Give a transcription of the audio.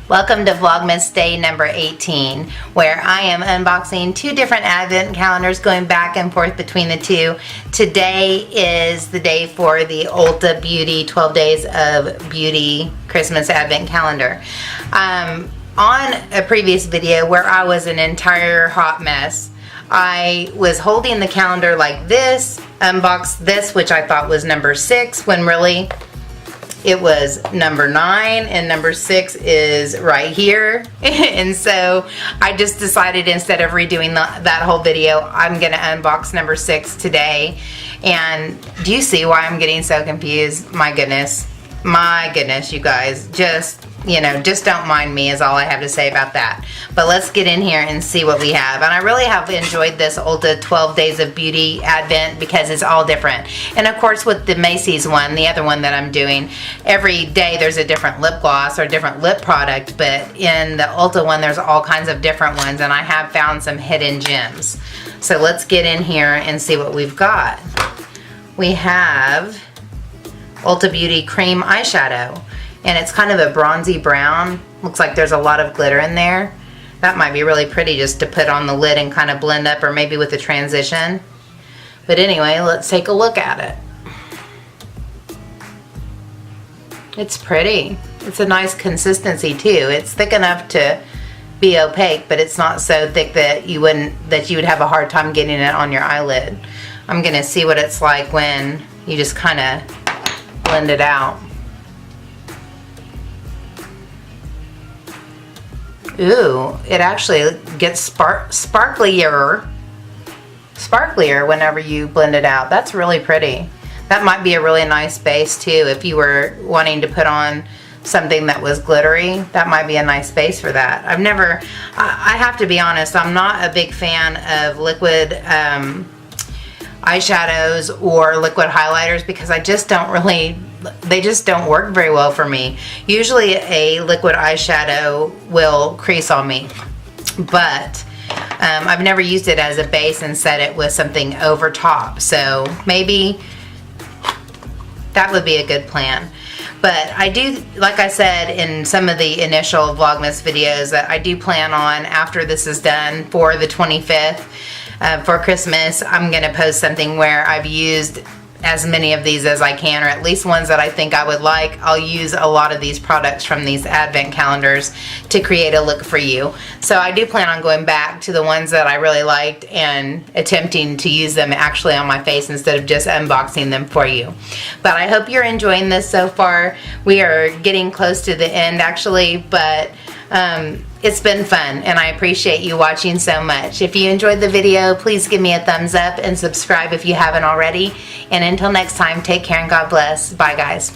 Welcome to Vlogmas day number 18, where I am unboxing two different advent calendars, going back and forth between the two. Today is the day for the Ulta Beauty 12 Days of Beauty Christmas Advent Calendar. On a previous video where I was an entire hot mess, I was holding the calendar like this, unboxed this, which I thought was number 6, when really it was number 9, and number 6 is right here. And so I just decided, instead of redoing that whole video, I'm gonna unbox number 6 today. And do you see why I'm getting so confused? My goodness, you guys, just don't mind me is all I have to say about that. But let's get in here and see what we have. And I really have enjoyed this Ulta 12 Days of Beauty Advent because it's all different. And of course with the Macy's one, the other one that I'm doing, every day there's a different lip gloss or different lip product, but in the Ulta one there's all kinds of different ones, and I have found some hidden gems. So let's get in here and see what we've got. We have Ulta Beauty Cream Eyeshadow. And it's kind of a bronzy brown. Looks like there's a lot of glitter in there. That might be really pretty just to put on the lid and kind of blend up, or maybe with a transition. But anyway, let's take a look at it. It's pretty. It's a nice consistency too. It's thick enough to be opaque, but it's not so thick that you would have a hard time getting it on your eyelid. I'm gonna see what it's like when you just kind of blend it out. Ooh, it actually gets sparklier whenever you blend it out. That's really pretty. That might be a really nice base too if you were wanting to put on something that was glittery. That might be a nice base for that. I have to be honest, I'm not a big fan of liquid eyeshadows or liquid highlighters because they just don't work very well for me. Usually a liquid eyeshadow will crease on me, but I've never used it as a base and set it with something over top, so maybe that would be a good plan. But I do, like I said in some of the initial Vlogmas videos, that I do plan on, after this is done for the 25th, for Christmas, I'm going to post something where I've used as many of these as I can, or at least ones that I think I would like. I'll use a lot of these products from these advent calendars to create a look for you. So I do plan on going back to the ones that I really liked and attempting to use them actually on my face instead of just unboxing them for you. But I hope you're enjoying this so far. We are getting close to the end actually, but it's been fun, and I appreciate you watching so much. If you enjoyed the video, please give me a thumbs up and subscribe if you haven't already. And until next time, take care and God bless. Bye guys.